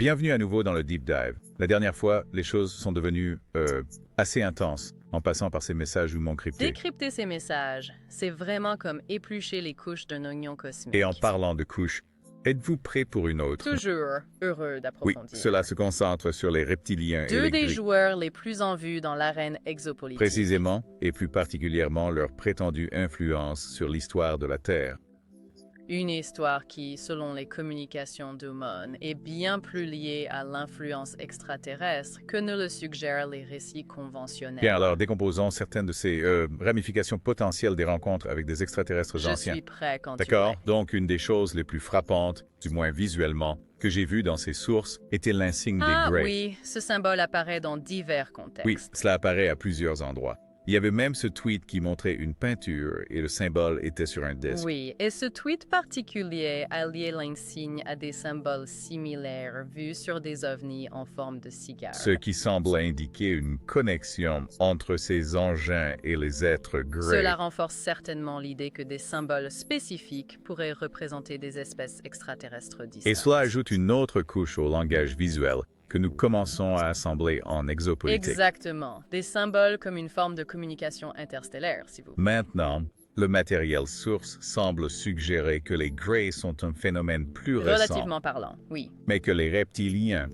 Bienvenue à nouveau dans le Deep Dive. La dernière fois, les choses sont devenues assez intenses, en passant par ces messages ou mon cryptés. Décrypter ces messages, c'est vraiment comme éplucher les couches d'un oignon cosmique. Et en parlant de couches, êtes-vous prêt pour une autre? Toujours heureux Oui, d'approfondir. cela se concentre sur les reptiliens et Deux les des gris. joueurs les plus en vue dans l'arène exopolitique. Précisément, et plus particulièrement leur prétendue influence sur l'histoire de la Terre. Une histoire qui, selon les communications d'Umon, est bien plus liée à l'influence extraterrestre que ne le suggèrent les récits conventionnels. Bien, alors décomposons certaines de ces ramifications potentielles des rencontres avec des extraterrestres Je anciens. suis prêt quand tu D'accord? es. Donc, une des choses les plus frappantes, du moins visuellement, que j'ai vues dans ces sources était l'insigne des Ah Greys. oui, ce symbole apparaît dans divers contextes. Oui, cela apparaît à plusieurs endroits. Il y avait même ce tweet qui montrait une peinture et le symbole était sur un disque. Oui, et ce tweet particulier a lié l'insigne à des symboles similaires vus sur des ovnis en forme de cigare. Ce qui semble indiquer une connexion entre ces engins et les êtres Greys. Cela renforce certainement l'idée que des symboles spécifiques pourraient représenter des espèces extraterrestres distinctes. Et cela ajoute une autre couche au langage visuel que nous commençons à assembler en exopolitique. Exactement. Des symboles comme une forme de communication interstellaire, si vous voulez. Maintenant, le matériel source semble suggérer que les Greys sont un phénomène plus récent, Relativement parlant, oui. mais que les reptiliens,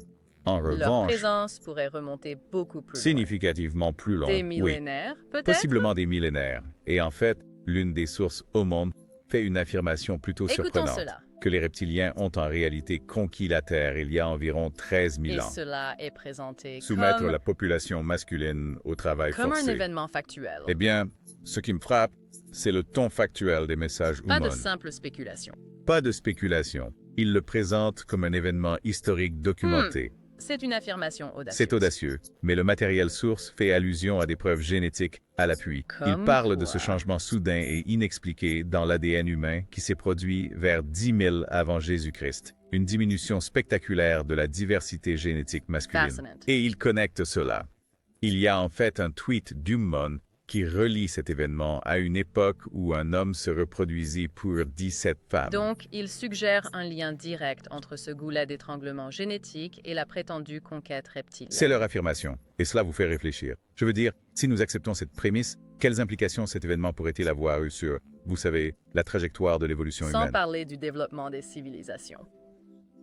en Leur revanche, présence pourrait remonter beaucoup plus loin. significativement plus loin. Des Oui, millénaires, peut-être? possiblement des millénaires. Et en fait, l'une des sources au monde fait une affirmation plutôt Écoutons surprenante, cela. que les reptiliens ont en réalité conquis la Terre il y a environ 13 000 Et ans. cela est présenté Soumettre comme, la population masculine au travail comme un forcé. événement factuel. Eh bien, ce qui me frappe, c'est le ton factuel des messages Pas de Umon. simple spéculation. Pas de spéculation. Il le présente comme un événement historique documenté. C'est une affirmation audacieuse. C'est audacieux, mais le matériel source fait allusion à des preuves génétiques à l'appui. Il Comme parle de quoi? ce changement soudain et inexpliqué dans l'ADN humain qui s'est produit vers 10 000 avant Jésus-Christ. Une diminution spectaculaire de la diversité génétique masculine. Fascinant. Et il connecte cela. Il y a en fait un tweet d'Ummon qui relie cet événement à une époque où un homme se reproduisit pour 17 femmes. Donc, il suggère un lien direct entre ce goulet d'étranglement génétique et la prétendue conquête reptilienne. C'est leur affirmation, et cela vous fait réfléchir. Je veux dire, si nous acceptons cette prémisse, quelles implications cet événement pourrait-il avoir eu sur, vous savez, la trajectoire de l'évolution Sans humaine? parler du développement des civilisations.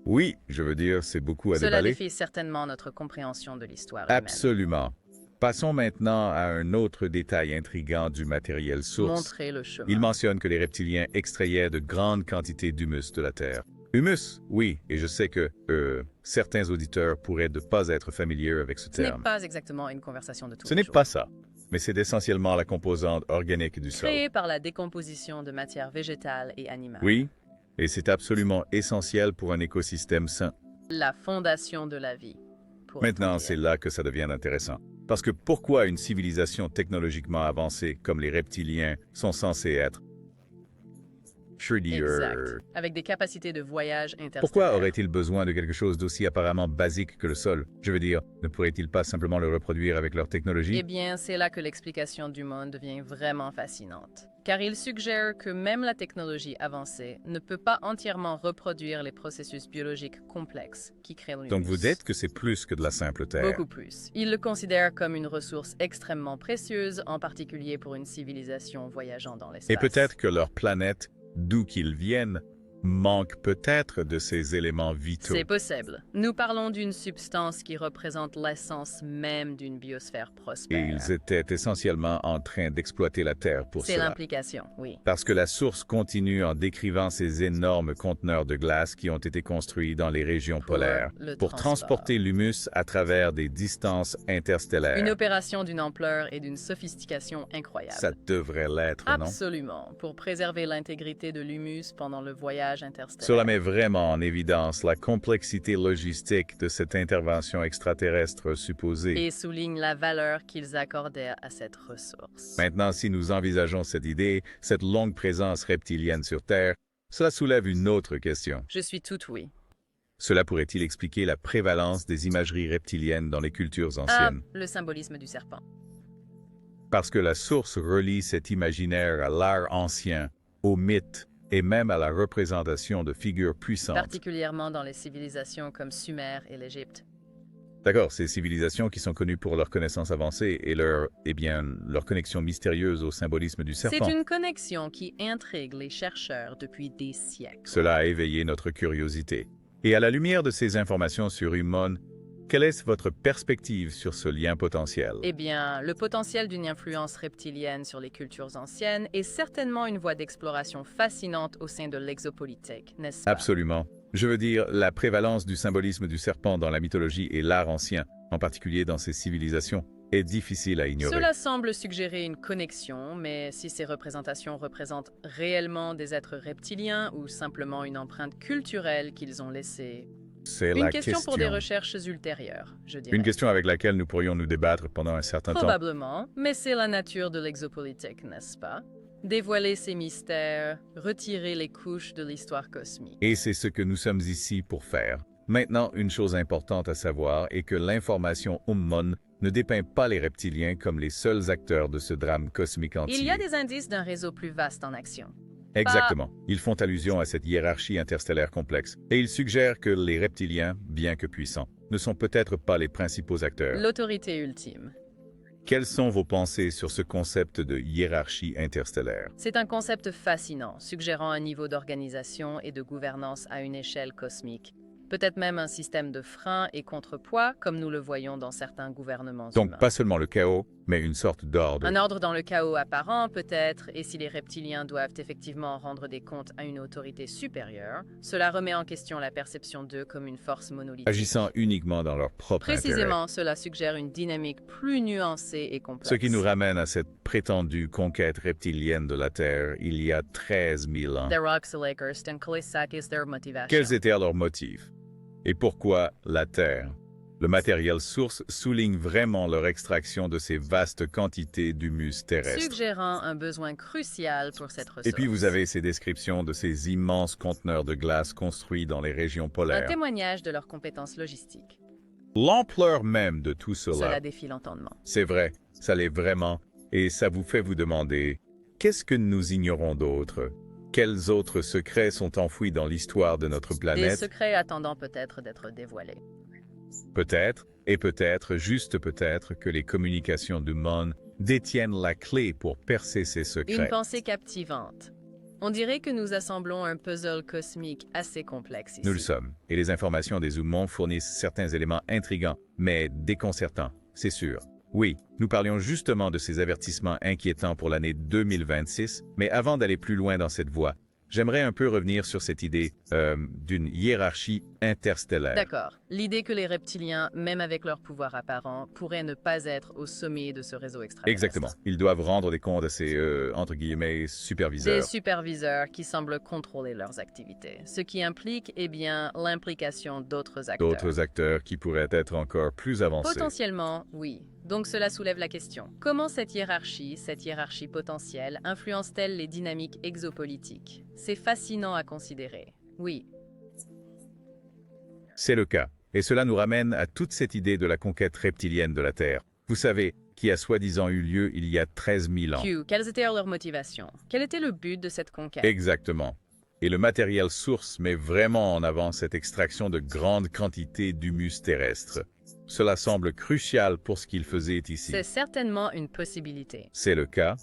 Oui, je veux dire, c'est beaucoup à Cela déballer. défie certainement notre compréhension de l'histoire humaine. Absolument. Passons maintenant à un autre détail intriguant du matériel source. Montrer le chemin. Il mentionne que les reptiliens extrayaient de grandes quantités d'humus de la Terre. Humus, oui, et je sais que certains auditeurs pourraient ne pas être familiers avec ce Ce n'est terme. pas exactement une conversation de tous Ce les n'est jours. pas ça, mais c'est essentiellement la composante organique du sol. Créé par la décomposition de matière végétale et animale. Oui, et c'est absolument essentiel pour un écosystème sain. La fondation de la vie. Maintenant, c'est là que ça devient intéressant. Parce que pourquoi une civilisation technologiquement avancée comme les reptiliens sont censés être? Exact. Avec des capacités de voyage interstellaire. Pourquoi aurait-il besoin de quelque chose d'aussi apparemment basique que le sol? Je veux dire, ne pourraient-ils pas simplement le reproduire avec leur technologie? Eh bien, c'est là que l'explication du monde devient vraiment fascinante. Car il suggère que même la technologie avancée ne peut pas entièrement reproduire les processus biologiques complexes qui créent l'humus. Donc vous dites que c'est plus que de la simple terre. Beaucoup plus. Il le considère comme une ressource extrêmement précieuse, en particulier pour une civilisation voyageant dans l'espace. Et peut-être que leur planète, d'où qu'ils viennent, manque peut-être de ces éléments vitaux. C'est possible. Nous parlons d'une substance qui représente l'essence même d'une biosphère Et prospère. ils étaient essentiellement en train d'exploiter la Terre pour C'est cela. l'implication, oui. Parce que la source continue en décrivant ces énormes conteneurs de glace qui ont été construits dans les régions polaires le pour transport. transporter l'humus à travers des distances interstellaires. Une opération d'une ampleur et d'une sophistication incroyable. Ça devrait l'être, non? Absolument, pour préserver l'intégrité de l'humus pendant le voyage interstellaire. Cela met vraiment en évidence la complexité logistique de cette intervention extraterrestre supposée. Et souligne la valeur qu'ils accordaient à cette ressource. Maintenant, si nous envisageons cette idée, cette longue présence reptilienne sur Terre, cela soulève une autre question. Je suis tout oui. Cela pourrait-il expliquer la prévalence des imageries reptiliennes dans les cultures Ah, anciennes? le symbolisme du serpent. Parce que la source relie cet imaginaire à l'art ancien, aux mythes, et même à la représentation de figures puissantes. particulièrement dans les civilisations comme Sumer et l'Égypte. D'accord, ces civilisations qui sont connues pour leur connaissance avancée et leur connexion mystérieuse au symbolisme du C'est serpent. une connexion qui intrigue les chercheurs depuis des siècles. Cela a éveillé notre curiosité. Et à la lumière de ces informations sur Ummon, quelle est votre perspective sur ce lien potentiel? Eh bien, le potentiel d'une influence reptilienne sur les cultures anciennes est certainement une voie d'exploration fascinante au sein de l'exopolitique, n'est-ce pas? Absolument. Je veux dire, la prévalence du symbolisme du serpent dans la mythologie et l'art ancien, en particulier dans ces civilisations, est difficile à ignorer. Cela semble suggérer une connexion, mais si ces représentations représentent réellement des êtres reptiliens ou simplement une empreinte culturelle qu'ils ont laissée, C'est une la question pour des recherches ultérieures, je dirais. Une question avec laquelle nous pourrions nous débattre pendant un certain temps. Probablement, mais c'est la nature de l'exopolitique, n'est-ce pas? Dévoiler ces mystères, retirer les couches de l'histoire cosmique. Et c'est ce que nous sommes ici pour faire. Maintenant, une chose importante à savoir est que l'information Ummon ne dépeint pas les reptiliens comme les seuls acteurs de ce drame cosmique entier. Il y a des indices d'un réseau plus vaste en action. Exactement. Ils font allusion à cette hiérarchie interstellaire complexe. Et ils suggèrent que les reptiliens, bien que puissants, ne sont peut-être pas les principaux acteurs. L'autorité ultime. Quelles sont vos pensées sur ce concept de hiérarchie interstellaire? C'est un concept fascinant, suggérant un niveau d'organisation et de gouvernance à une échelle cosmique. Peut-être même un système de freins et contrepoids, comme nous le voyons dans certains gouvernements Donc humains. pas seulement le chaos, mais une sorte d'ordre. Un ordre dans le chaos apparent, peut-être, et si les reptiliens doivent effectivement rendre des comptes à une autorité supérieure, cela remet en question la perception d'eux comme une force monolithique. Agissant uniquement dans leur propre intérêt. Précisément, cela suggère une dynamique plus nuancée et complexe. Ce qui nous ramène à cette prétendue conquête reptilienne de la Terre il y a 13 000 ans. The Roxelakers and Kalisakis their motivation. Quels étaient leurs motifs? Et pourquoi la Terre? Le matériel source souligne vraiment leur extraction de ces vastes quantités d'humus terrestre. Suggérant un besoin crucial pour cette ressource. Et puis vous avez ces descriptions de ces immenses conteneurs de glace construits dans les régions un polaires. témoignage de leurs compétences logistiques. L'ampleur même de tout Cela cela, défie l'entendement. c'est vrai, ça l'est vraiment, et ça vous fait vous demander, qu'est-ce que nous ignorons d'autre? Quels autres secrets sont enfouis dans l'histoire de notre Des planète? secrets attendant peut-être d'être dévoilés. Peut-être, et peut-être, juste peut-être, que les communications du monde détiennent la clé pour percer ces Une secrets. pensée captivante. On dirait que nous assemblons un puzzle cosmique assez complexe ici. Nous le sommes, et les informations des Ummons fournissent certains éléments intrigants, mais déconcertants, c'est sûr. Oui, nous parlions justement de ces avertissements inquiétants pour l'année 2026, mais avant d'aller plus loin dans cette voie, j'aimerais un peu revenir sur cette idée d'une hiérarchie interstellaire. D'accord. L'idée que les reptiliens, même avec leur pouvoir apparent, pourraient ne pas être au sommet de ce réseau extraterrestre. Exactement. Ils doivent rendre des comptes à ces, entre guillemets, Des superviseurs. superviseurs qui semblent contrôler leurs activités, ce qui implique, eh bien, l'implication d'autres acteurs. D'autres acteurs qui pourraient être encore plus avancés. Potentiellement, oui. Donc cela soulève la question. Comment cette hiérarchie potentielle, influence-t-elle les dynamiques exopolitiques? C'est fascinant à considérer. Oui. C'est le cas. Et cela nous ramène à toute cette idée de la conquête reptilienne de la Terre. Vous savez, qui a soi-disant eu lieu il y a 13 000 ans. Q, quelles étaient leurs motivations? Quel était le but de cette conquête? Exactement. Et le matériel source met vraiment en avant cette extraction de grandes quantités d'humus terrestre. Cela semble crucial pour ce qu'il faisait ici. C'est certainement une possibilité. C'est le cas.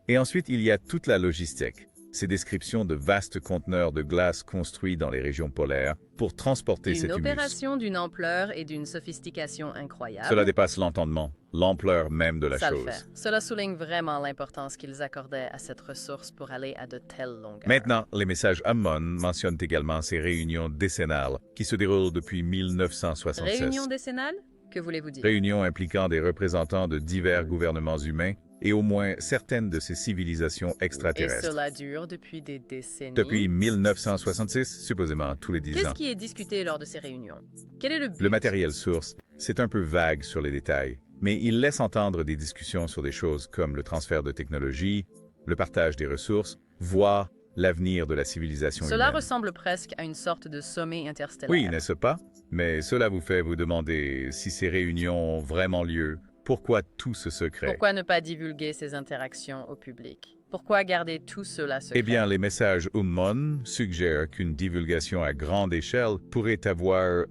Et ensuite, il y a toute la logistique. Ces descriptions de vastes conteneurs de glace construits dans les régions polaires pour transporter Une cet humus. opération d'une ampleur et d'une sophistication incroyable. Cela dépasse l'entendement, l'ampleur même de la Ça le chose. fait. Cela souligne vraiment l'importance qu'ils accordaient à cette ressource pour aller à de telles longueurs. Maintenant, les messages Ummon mentionnent également ces réunions décennales qui se déroulent depuis 1976. Réunion décennale? Que voulez-vous dire? Réunions impliquant des représentants de divers gouvernements humains et au moins certaines de ces civilisations Et extraterrestres. cela dure depuis des décennies. Depuis 1966, supposément tous les 10 Qu'est-ce ans. qui est discuté lors de ces réunions? Quel est le but? Le matériel source, c'est un peu vague sur les détails, mais il laisse entendre des discussions sur des choses comme le transfert de technologie, le partage des ressources, voire l'avenir de la civilisation Cela humaine. ressemble presque à une sorte de sommet interstellaire. Oui, n'est-ce pas? Mais cela vous fait vous demander si ces réunions ont vraiment lieu. Pourquoi tout ce secret? Pourquoi ne pas divulguer ces interactions au public? Pourquoi garder tout cela secret? Eh bien, les messages Ummon suggèrent qu'une divulgation à grande échelle pourrait avoir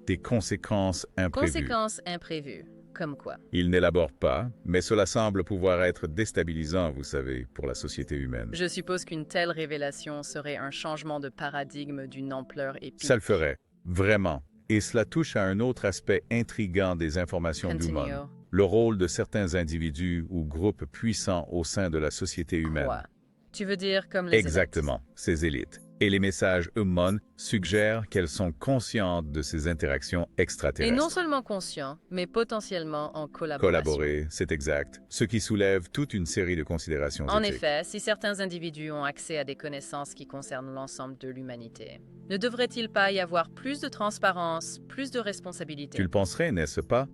des conséquences imprévues. Conséquences imprévues. Comme quoi? Ils n'élaborent pas, mais cela semble pouvoir être déstabilisant, vous savez, pour la société humaine. Je suppose qu'une telle révélation serait un changement de paradigme d'une ampleur épique. Ça le ferait, vraiment. Et cela touche à un autre aspect intriguant des informations Continue. d'Ummon, le rôle de certains individus ou groupes puissants au sein de la société humaine. Quoi? Tu veux dire comme les Exactement, ces élites. Et les messages Ummon suggèrent qu'elles sont conscientes de ces interactions élites. Et extraterrestres. non seulement conscients, mais potentiellement en collaboration. Collaborer, c'est exact. Ce qui soulève toute une série de considérations En éthiques. effet, si certains individus ont accès à des connaissances qui concernent l'ensemble de l'humanité, ne devrait-il pas y avoir plus de transparence, plus de responsabilité? Tu le penserais, n'est-ce pas?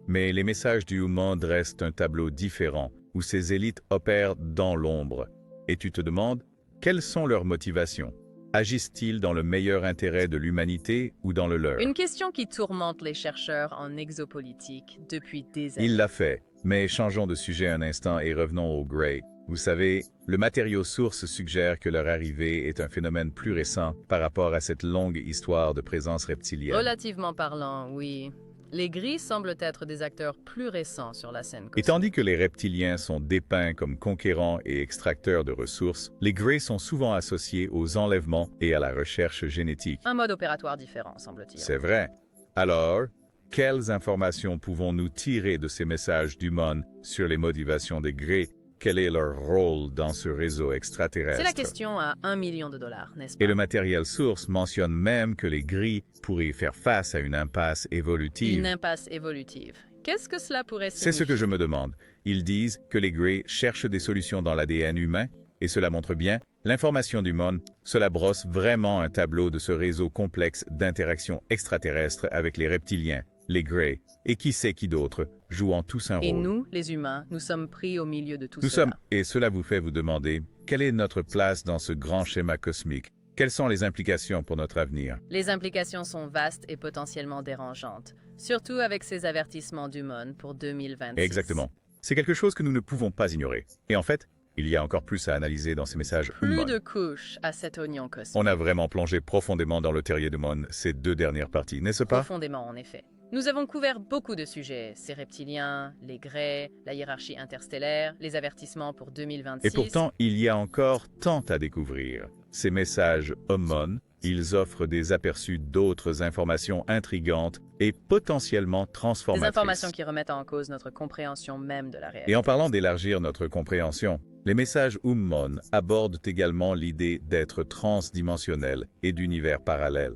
Mais les messages du Ummon dressent un tableau différent, où ces élites opèrent dans l'ombre. Et tu te demandes, quelles sont leurs motivations? Agissent-ils dans le meilleur intérêt de l'humanité ou dans le leur? Une question qui tourmente les chercheurs en exopolitique depuis des années. Il l'a fait, mais changeons de sujet un instant et revenons au Grey. Vous savez, le matériau source suggère que leur arrivée est un phénomène plus récent par rapport à cette longue histoire de présence reptilienne. Relativement parlant, oui. Les gris semblent être des acteurs plus récents sur la scène Et cosmique. tandis que les reptiliens sont dépeints comme conquérants et extracteurs de ressources, les Greys sont souvent associés aux enlèvements et à la recherche génétique. Un mode opératoire différent, semble-t-il. C'est vrai. Alors, quelles informations pouvons-nous tirer de ces messages d'Ummon sur les motivations des Greys? Quel est leur rôle dans ce réseau extraterrestre? C'est la question à $1 million, n'est-ce pas? Et le matériel source mentionne même que les Gris pourraient faire face à une impasse évolutive. Une impasse évolutive. Qu'est-ce que cela pourrait C'est signifier? ce que je me demande. Ils disent que les Grey cherchent des solutions dans l'ADN humain, et cela montre bien l'information du monde. Cela brosse vraiment un tableau de ce réseau complexe d'interactions extraterrestres avec les reptiliens, les Grey, et qui sait qui d'autre, jouant tous un rôle. Et nous, les humains, nous sommes pris au milieu de tout Nous cela. sommes, et cela vous fait vous demander, quelle est notre place dans ce grand schéma cosmique? Quelles sont les implications pour notre avenir? Les implications sont vastes et potentiellement dérangeantes, surtout avec ces avertissements d'Ummon pour 2026. Exactement. C'est quelque chose que nous ne pouvons pas ignorer. Et en fait, il y a encore plus à analyser dans ces messages Plus Ummon. de couches à cet oignon cosmique. On a vraiment plongé profondément dans le terrier d'Ummon ces 2 dernières parties, n'est-ce pas? Profondément, en effet. Nous avons couvert beaucoup de sujets, ces reptiliens, les Greys, la hiérarchie interstellaire, les avertissements pour 2026. Et pourtant, il y a encore tant à découvrir. Ces messages Ummon, ils offrent des aperçus d'autres informations intrigantes et potentiellement des transformatrices. informations qui remettent en cause notre compréhension même de la réalité. Et en parlant d'élargir notre compréhension, les messages Ummon abordent également l'idée d'être transdimensionnel et d'univers parallèles.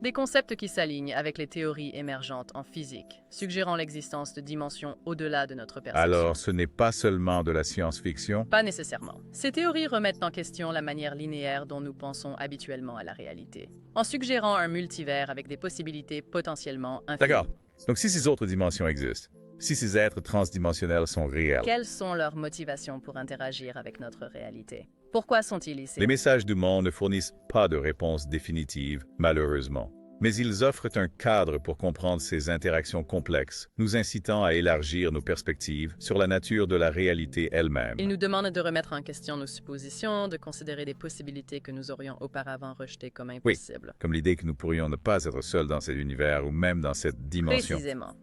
Des concepts qui s'alignent avec les théories émergentes en physique, suggérant l'existence de dimensions au-delà de notre perception. Alors, ce n'est pas seulement de la science-fiction? Pas nécessairement. Ces théories remettent en question la manière linéaire dont nous pensons habituellement à la réalité, en suggérant un multivers avec des possibilités potentiellement infinies. D'accord. Donc si ces autres dimensions existent, si ces êtres transdimensionnels sont réels, Quelles sont leurs motivations pour interagir avec notre réalité? Pourquoi sont-ils ici? les messages du monde ne fournissent pas de réponse définitive, malheureusement. Mais ils offrent un cadre pour comprendre ces interactions complexes, nous incitant à élargir nos perspectives sur la nature de la réalité elle-même. Ils nous demandent de remettre en question nos suppositions, de considérer des possibilités que nous aurions auparavant rejetées comme impossibles. Comme l'idée que nous pourrions ne pas être seuls dans cet univers ou même dans cette dimension. Précisément.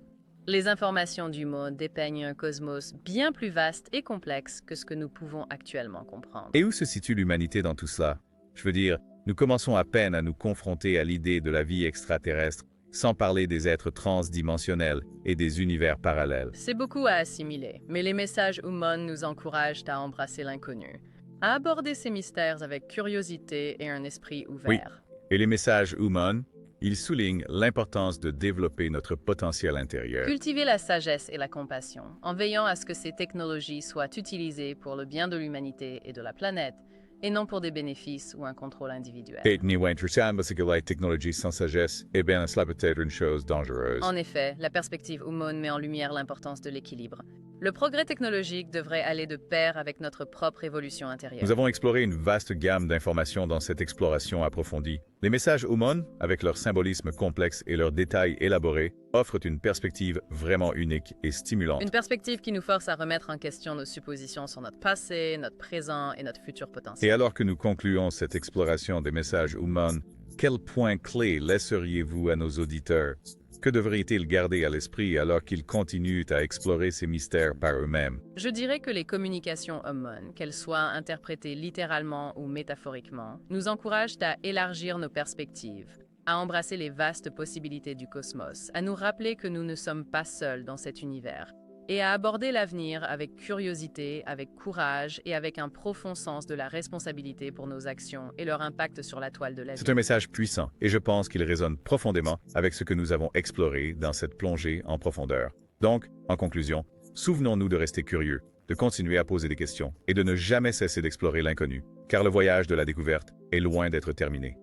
Les informations du monde dépeignent un cosmos bien plus vaste et complexe que ce que nous pouvons actuellement comprendre. Et où se situe l'humanité dans tout cela? Je veux dire, nous commençons à peine à nous confronter à l'idée de la vie extraterrestre, sans parler des êtres transdimensionnels et des univers parallèles. C'est beaucoup à assimiler, mais les messages Ummon nous encouragent à embrasser l'inconnu, à aborder ces mystères avec curiosité et un esprit ouvert. Et les messages Ummon, ils soulignent l'importance de développer notre potentiel intérieur. Cultiver la sagesse et la compassion, en veillant à ce que ces technologies soient utilisées pour le bien de l'humanité et de la planète, et non pour des bénéfices ou un contrôle individuel. Parce que la technologie sans sagesse, eh bien, cela peut être une chose dangereuse. En effet, la perspective Ummon met en lumière l'importance de l'équilibre. Le progrès technologique devrait aller de pair avec notre propre évolution intérieure. Nous avons exploré une vaste gamme d'informations dans cette exploration approfondie. Les messages Umon, avec leur symbolisme complexe et leurs détails élaborés, offrent une perspective vraiment unique et stimulante. Une perspective qui nous force à remettre en question nos suppositions sur notre passé, notre présent et notre futur Et potentiel. alors que nous concluons cette exploration des messages Umon, quels points clés laisseriez-vous à nos auditeurs? Que devraient-ils garder à l'esprit alors qu'ils continuent à explorer ces mystères par eux-mêmes? Je dirais que les communications Umon, qu'elles soient interprétées littéralement ou métaphoriquement, nous encouragent à élargir nos perspectives, à embrasser les vastes possibilités du cosmos, à nous rappeler que nous ne sommes pas seuls dans cet univers, et à aborder l'avenir avec curiosité, avec courage et avec un profond sens de la responsabilité pour nos actions et leur impact sur la toile de la vie. C'est un message puissant et je pense qu'il résonne profondément avec ce que nous avons exploré dans cette plongée en profondeur. Donc, en conclusion, souvenons-nous de rester curieux, de continuer à poser des questions et de ne jamais cesser d'explorer l'inconnu, car le voyage de la découverte est loin d'être terminé.